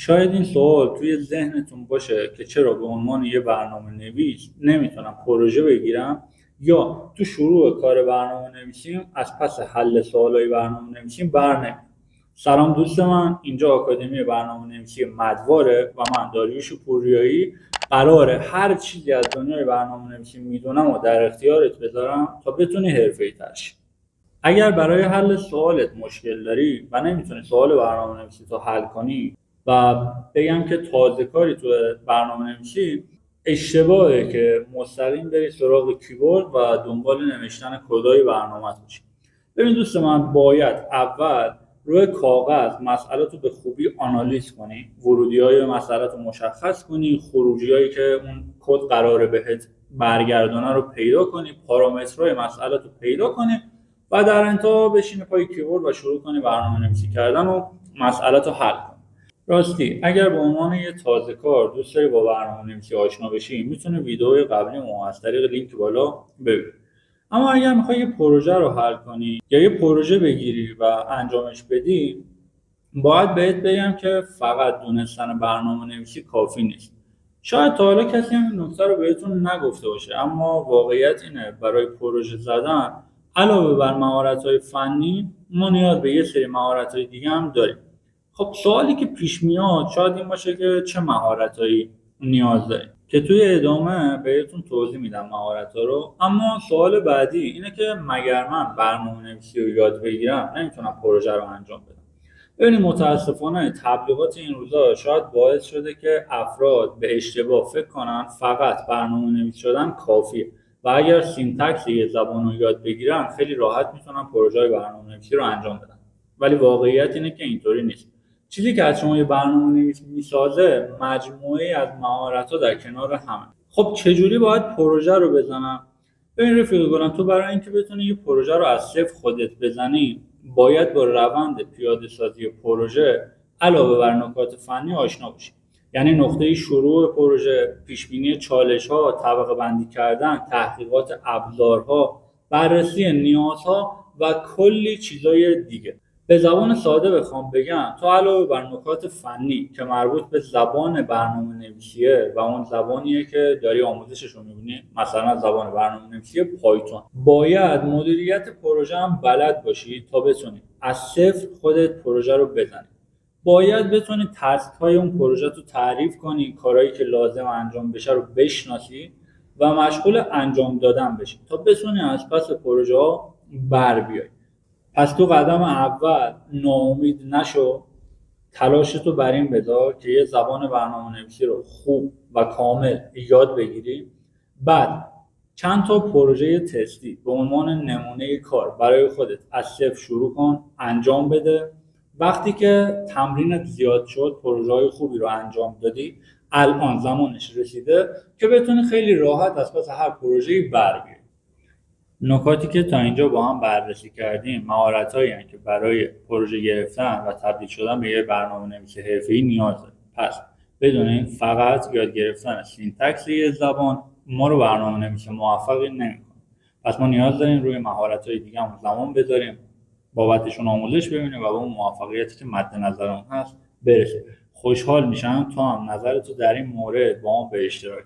شاید این سوال توی ذهنتون باشه که چرا به عنوان یه برنامه‌نویس نمیتونم پروژه بگیرم، یا تو شروع کار برنامه‌نویسیم از پس حل سوالای برنامه‌نویسیم برنمیام. سلام دوست من، اینجا آکادمی برنامه‌نویسی مدواره و من داریوش پوریایی قراره هر چیزی از دنیای برنامه‌نویسی میدونم و در اختیارت بذارم تا بتونی حرفه‌ای‌تر شی. اگر برای حل سوالت مشکل داری و نمیتونی سوال برنامه‌نویسی تو حل کنی و بگم که تازه کاری تو برنامه‌نویسی، اشتباهه که مستقیم بری سراغ کیبورد و دنبال نوشتن کدای برنامه باشی. ببین دوست من، باید اول روی کاغذ مسئله تو به خوبی آنالیز کنی، ورودی‌های مسئله تو مشخص کنی، خروجی‌هایی که اون کد قراره بهت برگردونه رو پیدا کنی، پارامترهای مسئله تو پیدا کنی و در انتها بشینی پای کیبورد و شروع کنی برنامه‌نویسی کردن و مسئله تو حل کنی. راستی اگر به عنوان یه تازه کار دوست داری با برنامه‌نویسی آشنا بشی، میتونی ویدیوهای قبلی ما از طریق لینک بالا ببینی. اما اگر میخوای یه پروژه رو حل کنی یا یه پروژه بگیری و انجامش بدی، باید بهت بگم که فقط دونستن برنامه‌نویسی کافی نیست. شاید تا حالا کسی این نکته رو بهتون نگفته باشه، اما واقعیت اینه برای پروژه زدن علاوه بر مهارت‌های فنی، ما نیاز به یه سری مهارت‌های دیگه هم داریم. خب سوالی که پیش میاد شاید این باشه که چه مهارت‌هایی نیاز داریم، که توی ادامه بهتون توضیح میدم مهارت‌ها رو. اما سوال بعدی اینه که مگر من برنامه‌نویسی رو یاد بگیرم نمیتونم پروژه رو انجام بدم؟ ببینید متاسفانه تبلیغات این روزا شاید باعث شده که افراد به اشتباه فکر کنن فقط برنامه‌نویس شدن کافیه و اگر سینتکس یه زبان رو یاد بگیرن خیلی راحت میتونن پروژه‌های برنامه‌نویسی رو انجام بدن. ولی واقعیت اینه که اینطوری نیست. چیزی که از شما یه برنامه‌نویس میسازه مجموعه‌ای از مهارت‌ها در کنار همه. خب چجوری باید پروژه رو بزنم؟ ببین رفیق گلم، تو برای اینکه بتونی یه پروژه رو از صفر خودت بزنی، باید با روند پیاده سازی پروژه علاوه بر نکات فنی آشنا باشی. یعنی نقطه شروع پروژه، پیشبینی چالش‌ها، طبقه بندی کردن، تحقیقات ابزارها، بررسی نیازها و کلی چیزای دیگه. به زبان ساده بخوام بگم، تو علاوه بر نکات فنی که مربوط به زبان برنامه‌نویسیه و اون زبانیه که داری آموزشش رو می‌بینی، مثلا زبان برنامه‌نویسی پایتون، باید مدیریت پروژه هم بلد باشی تا بتونی از صفر خودت پروژه رو بزنی. باید بتونی تسک‌های اون پروژه رو تعریف کنی، کارهایی که لازم انجام بشه رو بشناسی و مشغول انجام دادن بشی تا بتونی از پس پروژه ها بر بیای. پس تو قدم اول ناامید نشو، تلاشتو بر این بذار که یه زبان برنامه‌نویسی رو خوب و کامل یاد بگیری. بعد چند تا پروژه تستی به عنوان نمونه کار برای خودت از صفر شروع کن، انجام بده. وقتی که تمرینت زیاد شد، پروژه‌های خوبی رو انجام دادی، الان زمانش رسیده که بتونی خیلی راحت از پس هر پروژه‌ای بر بیای. نکاتی که تا اینجا با هم بررسی کردیم مهارت‌هایی هستند که برای پروژه گرفتن و تبدیل شدن به یک برنامه‌نویس حرفه‌ای نیاز داریم. پس بدونید فقط یاد گرفتن سینتکس یک زبان ما رو برنامه‌نویس موفقی نمی‌کنه. پس ما نیاز داریم روی مهارت‌های دیگه هم زمان بذاریم، بابتشون آموزش ببینیم و به اون موفقیتی که مد نظرمون هست برسیم. خوشحال میشم تو هم نظرتو در این مورد با هم به اشتراک